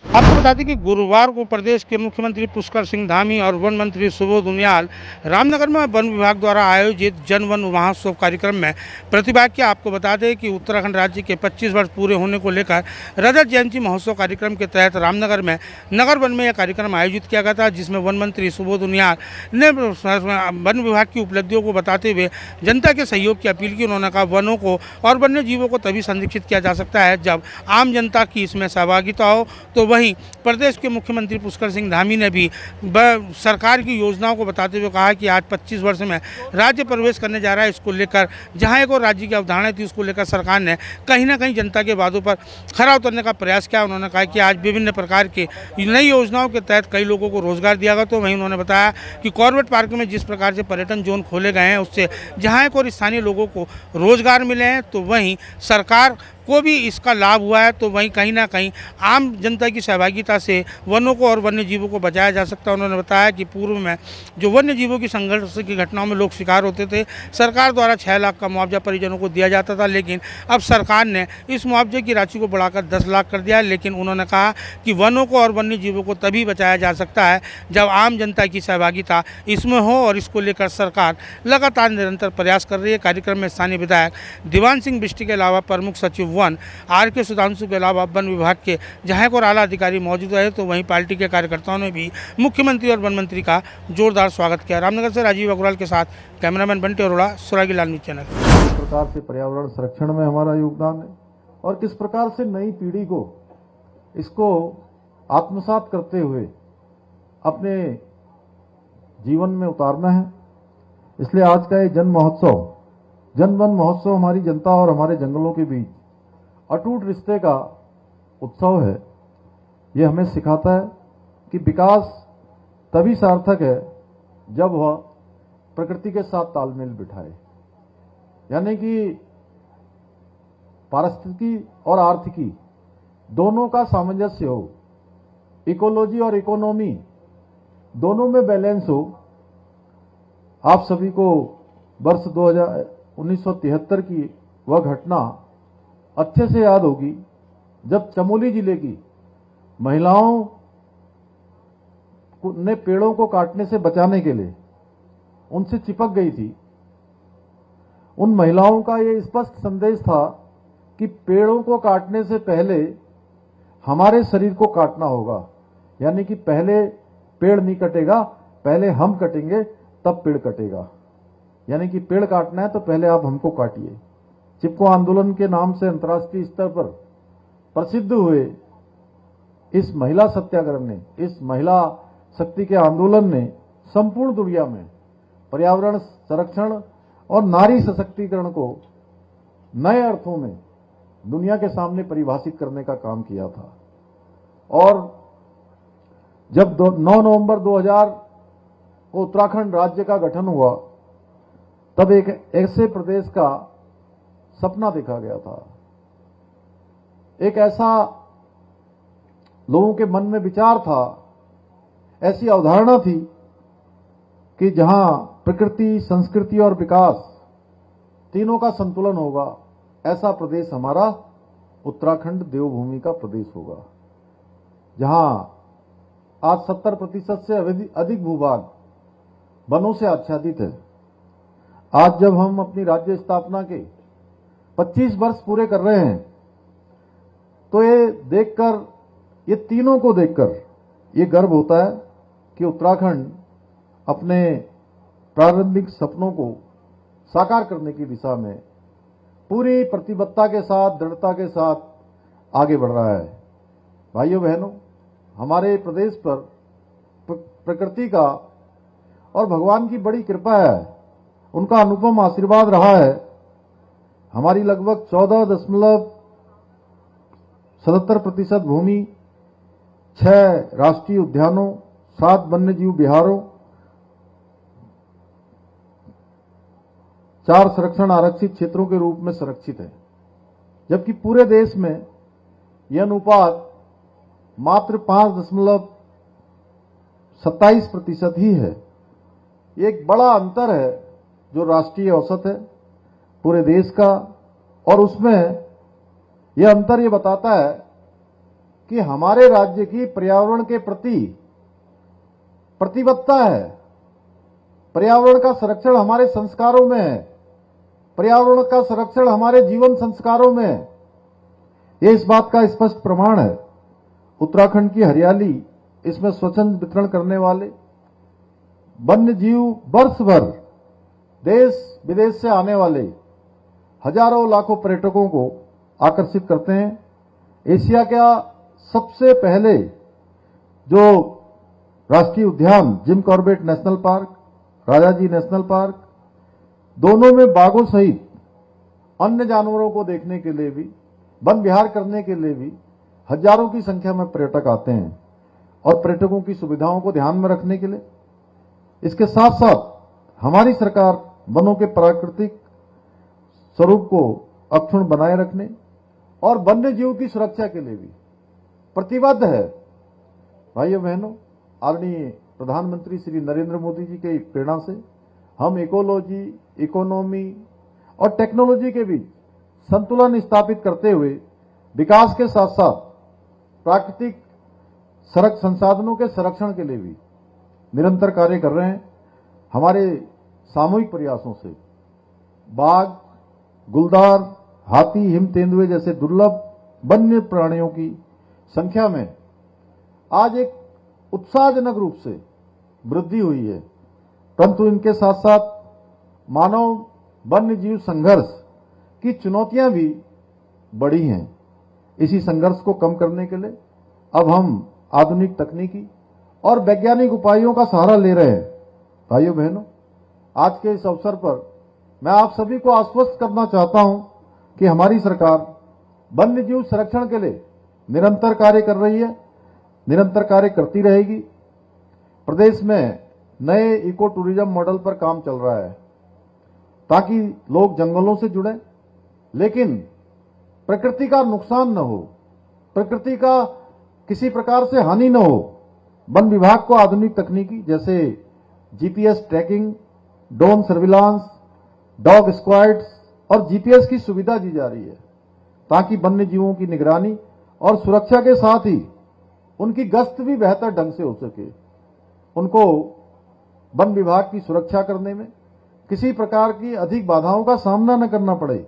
आपको बता दें कि गुरुवार को प्रदेश के मुख्यमंत्री पुष्कर सिंह धामी और वन मंत्री सुबोध उनियाल रामनगर में वन विभाग द्वारा आयोजित जन वन महोत्सव कार्यक्रम में प्रतिभाग किया। आपको बता दें कि उत्तराखंड राज्य के 25 वर्ष पूरे होने को लेकर रजत जयंती महोत्सव कार्यक्रम के तहत रामनगर में नगर वन में यह कार्यक्रम आयोजित किया गया था, जिसमें वन मंत्री सुबोध उनियाल ने वन विभाग की उपलब्धियों को बताते हुए जनता के सहयोग की अपील की। उन्होंने कहा वनों को और वन्य जीवों को तभी संरक्षित किया जा सकता है जब आम जनता की इसमें सहभागिता हो। तो वहीं प्रदेश के मुख्यमंत्री पुष्कर सिंह धामी ने भी सरकार की योजनाओं को बताते हुए कहा कि आज 25 वर्ष में राज्य प्रवेश करने जा रहा है। इसको लेकर जहां एक और राज्य की अवधारणा थी, उसको लेकर सरकार ने कहीं ना कहीं जनता के वादों पर खरा उतरने का प्रयास किया। उन्होंने कहा कि आज विभिन्न प्रकार की नई योजनाओं के तहत कई लोगों को रोजगार दिया गया। तो वहीं उन्होंने बताया कि कॉर्बेट पार्क में जिस प्रकार से पर्यटन जोन खोले गए हैं, उससे जहां एक और स्थानीय लोगों को रोजगार मिले हैं, तो वहीं सरकार को भी इसका लाभ हुआ है। तो वहीं कहीं ना कहीं आम जनता की सहभागिता से वनों को और वन्य जीवों को बचाया जा सकता है। उन्होंने बताया कि पूर्व में जो वन्य जीवों की संघर्ष की घटनाओं में लोग शिकार होते थे, सरकार द्वारा 6 लाख का मुआवजा परिजनों को दिया जाता था, लेकिन अब सरकार ने इस मुआवजे की राशि को बढ़ाकर 10 लाख कर दिया है। लेकिन उन्होंने कहा कि वनों को और वन्य जीवों को तभी बचाया जा सकता है जब आम जनता की सहभागिता इसमें हो, और इसको लेकर सरकार लगातार निरंतर प्रयास कर रही है। कार्यक्रम में स्थानीय विधायक दीवान सिंह बिष्ट के अलावा प्रमुख सचिव वन आर के सुधांशु के अलावा वन विभाग के जहां और आला अधिकारी मौजूद रहे। तो वहीं पार्टी के कार्यकर्ताओं ने भी मुख्यमंत्री और वन मंत्री का जोरदार स्वागत किया। रामनगर से राजीव अग्रवाल के साथ कैमरामैन बंटी अरोड़ा, सुरागी लाल न्यूज चैनल। किस प्रकार से पर्यावरण संरक्षण में हमारा योगदान है और किस प्रकार से नई पीढ़ी को इसको आत्मसात करते हुए अपने जीवन में उतारना है। इसलिए आज का ये जन वन महोत्सव हमारी जनता और हमारे जंगलों के बीच अटूट रिश्ते का उत्सव है। ये हमें सिखाता है कि विकास तभी सार्थक है जब वह प्रकृति के साथ तालमेल बिठाए, यानी कि पारिस्थितिकी और आर्थिकी दोनों का सामंजस्य हो, इकोलॉजी और इकोनॉमी दोनों में बैलेंस हो। आप सभी को वर्ष 1973 की वह घटना अच्छे से याद होगी जब चमोली जिले की महिलाओं ने पेड़ों को काटने से बचाने के लिए उनसे चिपक गई थी। उन महिलाओं का यह स्पष्ट संदेश था कि पेड़ों को काटने से पहले हमारे शरीर को काटना होगा, यानी कि पहले पेड़ नहीं कटेगा, पहले हम कटेंगे तब पेड़ कटेगा। यानी कि पेड़ काटना है तो पहले आप हमको काटिए। चिपको आंदोलन के नाम से अंतर्राष्ट्रीय स्तर पर प्रसिद्ध हुए इस महिला सत्याग्रह ने, इस महिला शक्ति के आंदोलन ने संपूर्ण दुनिया में पर्यावरण संरक्षण और नारी सशक्तिकरण को नए अर्थों में दुनिया के सामने परिभाषित करने का काम किया था। और जब 9 नवंबर 2000 को उत्तराखंड राज्य का गठन हुआ, तब एक ऐसे प्रदेश का सपना देखा गया था। एक ऐसा लोगों के मन में विचार था, ऐसी अवधारणा थी कि जहां प्रकृति, संस्कृति और विकास तीनों का संतुलन होगा, ऐसा प्रदेश हमारा उत्तराखंड देवभूमि का प्रदेश होगा, जहां आज 70% से अधिक भूभाग वनों से आच्छादित है। आज जब हम अपनी राज्य स्थापना के 25 वर्ष पूरे कर रहे हैं, तो ये तीनों को देखकर ये गर्व होता है कि उत्तराखंड अपने प्रारंभिक सपनों को साकार करने की दिशा में पूरी प्रतिबद्धता के साथ, दृढ़ता के साथ आगे बढ़ रहा है। भाइयों बहनों, हमारे प्रदेश पर प्रकृति का और भगवान की बड़ी कृपा है, उनका अनुपम आशीर्वाद रहा है। हमारी लगभग 14.77% भूमि, 6 राष्ट्रीय उद्यानों, 7 वन्यजीव विहारों, 4 संरक्षण आरक्षित क्षेत्रों के रूप में संरक्षित है, जबकि पूरे देश में यह अनुपात मात्र 5.27% ही है। एक बड़ा अंतर है जो राष्ट्रीय औसत है पूरे देश का, और उसमें यह अंतर ये बताता है कि हमारे राज्य की पर्यावरण के प्रति प्रतिबद्धता है। पर्यावरण का संरक्षण हमारे संस्कारों में है, पर्यावरण का संरक्षण हमारे जीवन संस्कारों में है। ये इस बात का स्पष्ट प्रमाण है। उत्तराखंड की हरियाली, इसमें स्वच्छंद वितरण करने वाले वन्य जीव वर्ष भर देश विदेश से आने वाले हजारों लाखों पर्यटकों को आकर्षित करते हैं। एशिया का सबसे पहले जो राष्ट्रीय उद्यान Jim Corbett national park, Rajaji national park, दोनों में बाघों सहित अन्य जानवरों को देखने के लिए भी, वन विहार करने के लिए भी हजारों की संख्या में पर्यटक आते हैं। और पर्यटकों की सुविधाओं को ध्यान में रखने के लिए इसके साथ साथ हमारी सरकार वनों के प्राकृतिक स्वरूप को अक्षुण्ण बनाए रखने और वन्य जीव की सुरक्षा के लिए भी प्रतिबद्ध है। भाइयों बहनों, आदरणीय प्रधानमंत्री श्री नरेंद्र मोदी जी के प्रेरणा से हम इकोलॉजी, इकोनॉमी और टेक्नोलॉजी के बीच संतुलन स्थापित करते हुए विकास के साथ साथ प्राकृतिक संसाधनों के संरक्षण के लिए भी निरंतर कार्य कर रहे हैं। हमारे सामूहिक प्रयासों से बाघ, गुलदार, हाथी, हिम तेंदुए जैसे दुर्लभ वन्य प्राणियों की संख्या में आज एक उत्साहजनक रूप से वृद्धि हुई है। परंतु इनके साथ साथ मानव वन्य जीव संघर्ष की चुनौतियां भी बढ़ी हैं। इसी संघर्ष को कम करने के लिए अब हम आधुनिक तकनीकी और वैज्ञानिक उपायों का सहारा ले रहे हैं। भाइयों बहनों, आज के इस अवसर पर मैं आप सभी को आश्वस्त करना चाहता हूं कि हमारी सरकार वन्य जीव संरक्षण के लिए निरंतर कार्य कर रही है, निरंतर कार्य करती रहेगी। प्रदेश में नए इको टूरिज्म मॉडल पर काम चल रहा है ताकि लोग जंगलों से जुड़ें, लेकिन प्रकृति का नुकसान न हो, प्रकृति का किसी प्रकार से हानि न हो। वन विभाग को आधुनिक तकनीकी जैसे GPS tracking, drone surveillance, dog squads और जीपीएस की सुविधा दी जा रही है ताकि वन्य जीवों की निगरानी और सुरक्षा के साथ ही उनकी गश्त भी बेहतर ढंग से हो सके। उनको वन विभाग की सुरक्षा करने में किसी प्रकार की अधिक बाधाओं का सामना न करना पड़े।